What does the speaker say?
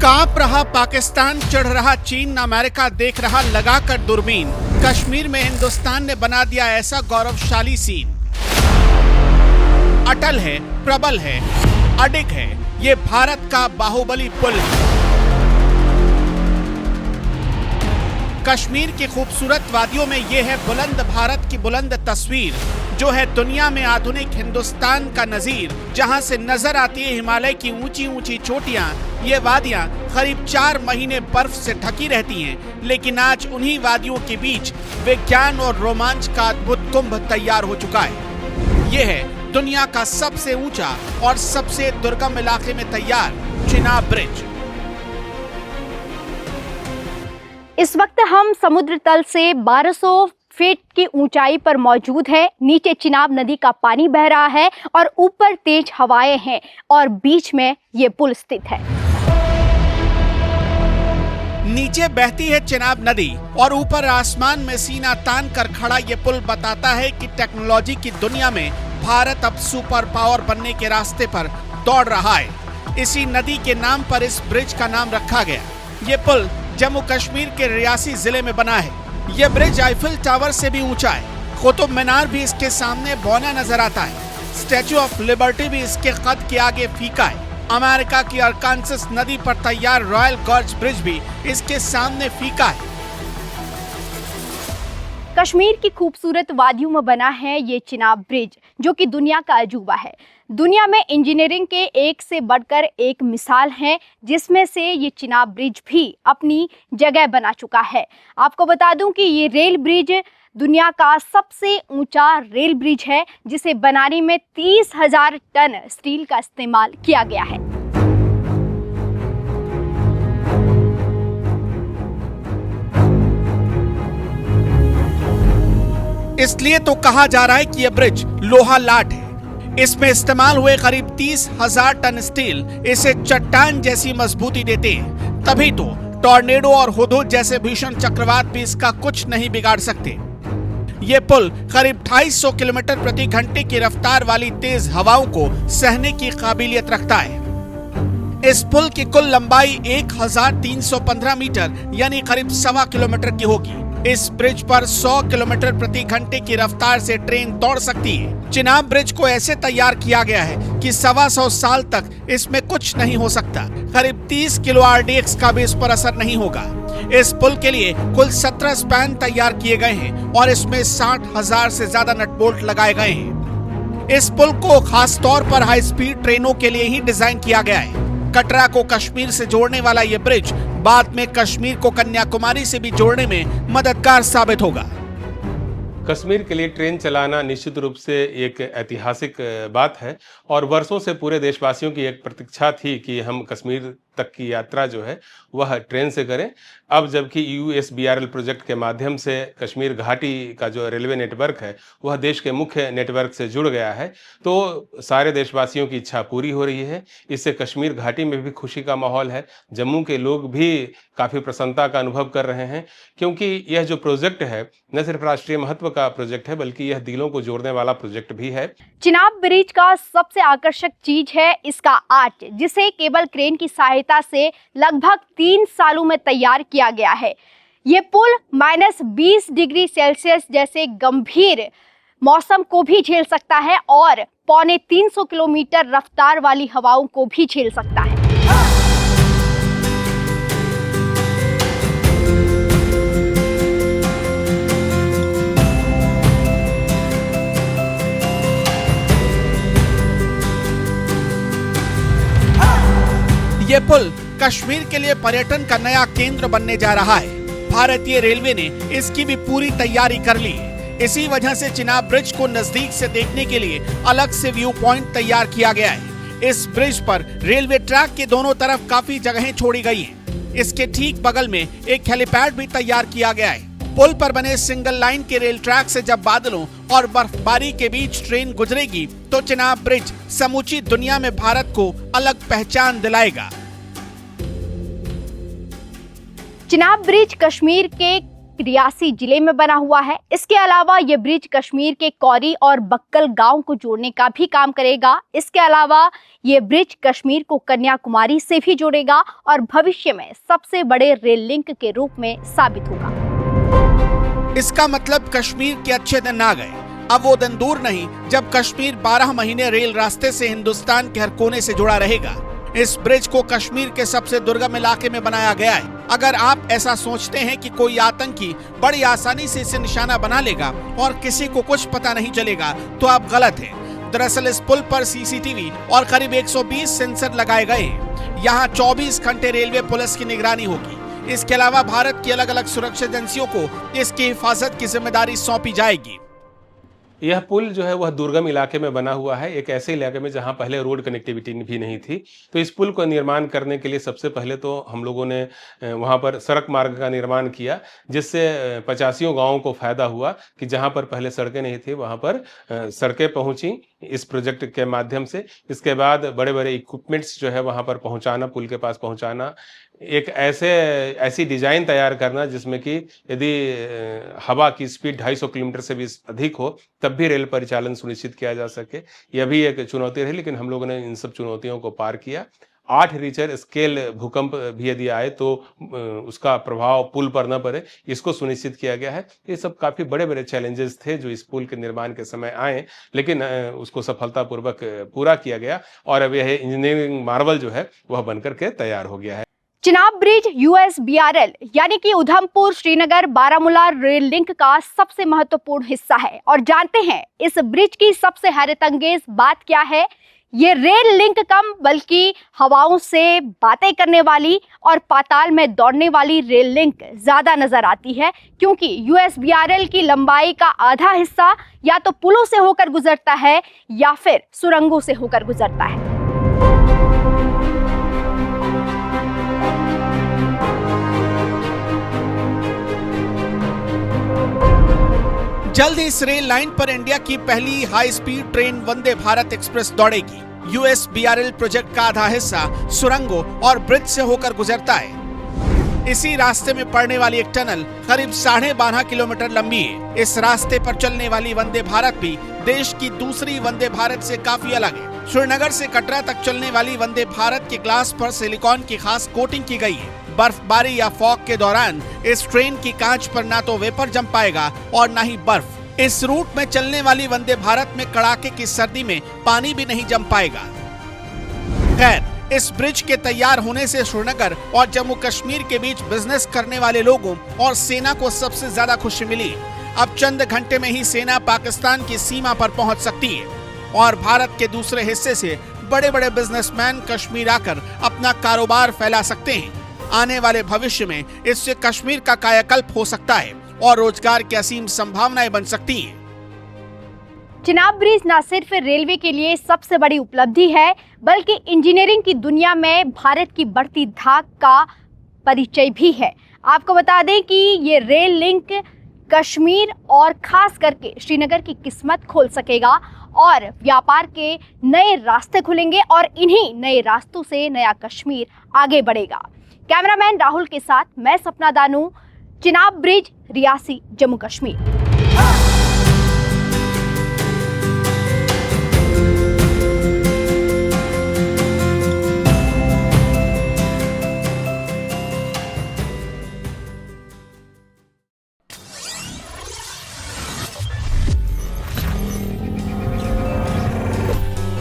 कांप रहा पाकिस्तान, चढ़ रहा चीन, अमेरिका देख रहा लगाकर दूरबीन। कश्मीर में हिंदुस्तान ने बना दिया ऐसा गौरवशाली सीन। अटल है, प्रबल है, अडिग है, ये भारत का बाहुबली पुल है। कश्मीर की खूबसूरत वादियों में ये है बुलंद भारत की बुलंद तस्वीर, जो है दुनिया में आधुनिक हिंदुस्तान का नजीर, जहां से नजर आती है हिमालय की ऊंची ऊंची चोटियां। ये वादियां करीब 4 महीने बर्फ से ढकी रहती हैं, लेकिन आज उन्हीं वादियों के बीच विज्ञान और रोमांच का अद्भुत कुंभ तैयार हो चुका है। ये है दुनिया का सबसे ऊंचा और सबसे दुर्गम इलाके में तैयार चिनाब ब्रिज। इस वक्त हम समुद्र तल से 1200 फीट की ऊंचाई पर मौजूद है। नीचे चिनाब नदी का पानी बह रहा है और ऊपर तेज हवाएं हैं और बीच में ये पुल स्थित है। नीचे बहती है चिनाब नदी और ऊपर आसमान में सीना तान कर खड़ा ये पुल बताता है कि टेक्नोलॉजी की दुनिया में भारत अब सुपर पावर बनने के रास्ते पर दौड़ रहा है। इसी नदी के नाम पर इस ब्रिज का नाम रखा गया। ये पुल जम्मू कश्मीर के रियासी जिले में बना है। यह ब्रिज आईफिल टावर से भी ऊंचा है। कुतुब मीनार भी इसके सामने बौना नजर आता है। स्टैचू ऑफ लिबर्टी भी इसके कद के आगे फीका है। अमेरिका की अरकानसस नदी पर तैयार रॉयल गॉर्ज ब्रिज भी इसके सामने फीका है। कश्मीर की खूबसूरत वादियों में बना है ये चिनाब ब्रिज, जो कि दुनिया का अजूबा है। दुनिया में इंजीनियरिंग के एक से बढ़कर एक मिसाल है, जिसमें से ये चिनाब ब्रिज भी अपनी जगह बना चुका है। आपको बता दूं कि ये रेल ब्रिज दुनिया का सबसे ऊंचा रेल ब्रिज है, जिसे बनाने में 30,000 टन स्टील का इस्तेमाल किया गया है। इसलिए तो कहा जा रहा है कि यह ब्रिज लोहा लाट है। इसमें इस्तेमाल हुए करीब 30,000 टन स्टील इसे चट्टान जैसी मजबूती देते हैं। तभी तो टॉर्नेडो और हुदहुद जैसे भीषण चक्रवात भी इसका कुछ नहीं बिगाड़ सकते। ये पुल करीब 250 किलोमीटर प्रति घंटे की रफ्तार वाली तेज हवाओं को सहने की काबिलियत रखता है। इस पुल की कुल लंबाई 1315 मीटर यानी करीब 1.25 किलोमीटर की होगी। इस ब्रिज पर 100 किलोमीटर प्रति घंटे की रफ्तार से ट्रेन दौड़ सकती है। चिनाब ब्रिज को ऐसे तैयार किया गया है कि 125 साल तक इसमें कुछ नहीं हो सकता। करीब 30 किलो RDX का भी इस पर असर नहीं होगा। इस पुल के लिए कुल 17 स्पैन तैयार किए गए हैं और इसमें 60,000 से ज्यादा नट बोल्ट लगाए गए हैं। इस पुल को खास तौर पर हाई स्पीड ट्रेनों के लिए ही डिजाइन किया गया है। कटरा को कश्मीर से जोड़ने वाला यह ब्रिज बाद में कश्मीर को कन्याकुमारी से भी जोड़ने में मददगार साबित होगा। कश्मीर के लिए ट्रेन चलाना निश्चित रूप से एक ऐतिहासिक बात है और वर्षों से पूरे देशवासियों की एक प्रतीक्षा थी कि हम कश्मीर तक की यात्रा जो है वह ट्रेन से करें। अब जबकि USBRL प्रोजेक्ट के माध्यम से कश्मीर घाटी का जो रेलवे नेटवर्क है वह देश के मुख्य नेटवर्क से जुड़ गया है, तो सारे देशवासियों की इच्छा पूरी हो रही है। इससे कश्मीर घाटी में भी खुशी का माहौल है। जम्मू के लोग भी काफ़ी प्रसन्नता का अनुभव कर रहे हैं, क्योंकि यह जो प्रोजेक्ट है न सिर्फ राष्ट्रीय महत्व का प्रोजेक्ट है बल्कि यह दिलों को जोड़ने वाला प्रोजेक्ट भी है। चिनाब ब्रिज का सबसे आकर्षक चीज है इसका आर्च, जिसे केबल क्रेन की सहायता से लगभग 3 सालों में तैयार किया गया है। ये पुल -20 डिग्री सेल्सियस जैसे गंभीर मौसम को भी झेल सकता है और 350 किलोमीटर रफ्तार वाली हवाओं को भी झेल सकता है। ये पुल कश्मीर के लिए पर्यटन का नया केंद्र बनने जा रहा है। भारतीय रेलवे ने इसकी भी पूरी तैयारी कर ली है। इसी वजह से चिनाब ब्रिज को नजदीक से देखने के लिए अलग से व्यू पॉइंट तैयार किया गया है। इस ब्रिज पर रेलवे ट्रैक के दोनों तरफ काफी जगहें छोड़ी गई हैं। इसके ठीक बगल में एक हेलीपैड भी तैयार किया गया है। पुल पर बने सिंगल लाइन के रेल ट्रैक से जब बादलों और बर्फबारी के बीच ट्रेन गुजरेगी तो चिनाब ब्रिज समूची दुनिया में भारत को अलग पहचान दिलाएगा। चिनाब ब्रिज कश्मीर के रियासी जिले में बना हुआ है। इसके अलावा ये ब्रिज कश्मीर के कौरी और बक्कल गांव को जोड़ने का भी काम करेगा। इसके अलावा ये ब्रिज कश्मीर को कन्याकुमारी से भी जोड़ेगा और भविष्य में सबसे बड़े रेल लिंक के रूप में साबित होगा। इसका मतलब कश्मीर के अच्छे दिन आ गए। अब वो दिन दूर नहीं जब कश्मीर 12 महीने रेल रास्ते से हिंदुस्तान के हर कोने से जुड़ा रहेगा। इस ब्रिज को कश्मीर के सबसे दुर्गम इलाके में बनाया गया है। अगर आप ऐसा सोचते हैं कि कोई आतंकी बड़ी आसानी से इसे निशाना बना लेगा और किसी को कुछ पता नहीं चलेगा, तो आप गलत हैं। दरअसल इस पुल पर सीसीटीवी और करीब 120 सेंसर लगाए गए हैं। यहाँ 24 घंटे रेलवे पुलिस की निगरानी होगी। इसके अलावा भारत की अलग अलग सुरक्षा एजेंसियों को इसकी हिफाजत की जिम्मेदारी सौंपी जाएगी। यह पुल जो है वह दुर्गम इलाके में बना हुआ है, एक ऐसे इलाके में जहां पहले रोड कनेक्टिविटी भी नहीं थी। तो इस पुल को निर्माण करने के लिए सबसे पहले तो हम लोगों ने वहां पर सड़क मार्ग का निर्माण किया, जिससे 85 गांवों को फायदा हुआ कि जहां पर पहले सड़कें नहीं थी वहां पर सड़कें पहुंची इस प्रोजेक्ट के माध्यम से। इसके बाद बड़े बड़े इक्विपमेंट्स जो है वहां पर पहुंचाना, पुल के पास पहुंचाना, एक ऐसी डिजाइन तैयार करना जिसमें कि यदि हवा की स्पीड 250 किलोमीटर से भी अधिक हो तब भी रेल परिचालन सुनिश्चित किया जा सके। यह भी एक चुनौती रही, लेकिन हम लोगों ने इन सब चुनौतियों को पार किया। 8 रिक्टर स्केल भूकंप भी यदि आए तो उसका प्रभाव पुल पर न पड़े, इसको सुनिश्चित किया गया है। ये सब काफी बड़े बड़े चैलेंजेस थे जो इस पुल के निर्माण के समय आए, लेकिन उसको सफलतापूर्वक पूरा किया गया और अब यह इंजीनियरिंग मार्वल जो है वह बनकर के तैयार हो गया है। चिनाब ब्रिज USBRL यानी कि उधमपुर श्रीनगर बारामूला रेल लिंक का सबसे महत्वपूर्ण हिस्सा है। और जानते हैं इस ब्रिज की सबसे हैरतअंगेज बात क्या है? ये रेल लिंक कम बल्कि हवाओं से बातें करने वाली और पाताल में दौड़ने वाली रेल लिंक ज्यादा नजर आती है, क्योंकि USBRL की लंबाई का आधा हिस्सा या तो पुलों से होकर गुजरता है या फिर सुरंगों से होकर गुजरता है। जल्द इस रेल लाइन पर इंडिया की पहली high speed train Vande Bharat express दौड़ेगी। USBRL प्रोजेक्ट का आधा हिस्सा सुरंगों और ब्रिज से होकर गुजरता है। इसी रास्ते में पड़ने वाली एक टनल करीब 12.5 किलोमीटर लंबी है। इस रास्ते पर चलने वाली वंदे भारत भी देश की दूसरी वंदे भारत से काफी अलग है। श्रीनगर से कटरा तक चलने वाली वंदे भारत के ग्लास पर सिलिकॉन की खास कोटिंग की गई है। बर्फबारी या फॉग के दौरान इस ट्रेन की कांच पर ना तो वेपर जम पाएगा और ना ही बर्फ। इस रूट में चलने वाली वंदे भारत में कड़ाके की सर्दी में पानी भी नहीं जम पाएगा। खैर, इस ब्रिज के तैयार होने से श्रीनगर और जम्मू कश्मीर के बीच बिजनेस करने वाले लोगों और सेना को सबसे ज्यादा खुशी मिली। अब चंद घंटे में ही सेना पाकिस्तान की सीमा पर पहुंच सकती है और भारत के दूसरे हिस्से से बड़े बड़े बिजनेसमैन कश्मीर आकर अपना कारोबार फैला सकते हैं। आने वाले भविष्य में इससे कश्मीर का कायाकल्प हो सकता है और रोजगार की असीम संभावनाएं बन सकती हैं। चिनाब ब्रिज न सिर्फ रेलवे के लिए सबसे बड़ी उपलब्धि है, बल्कि इंजीनियरिंग की दुनिया में भारत की बढ़ती धाक का परिचय भी है। आपको बता दें कि ये रेल लिंक कश्मीर और खास करके श्रीनगर की किस्मत खोल सकेगा और व्यापार के नए रास्ते खुलेंगे और इन्हीं नए रास्तों से नया कश्मीर आगे बढ़ेगा। कैमरामैन राहुल के साथ मैं सपना दानू, चिनाब ब्रिज, रियासी, जम्मू कश्मीर।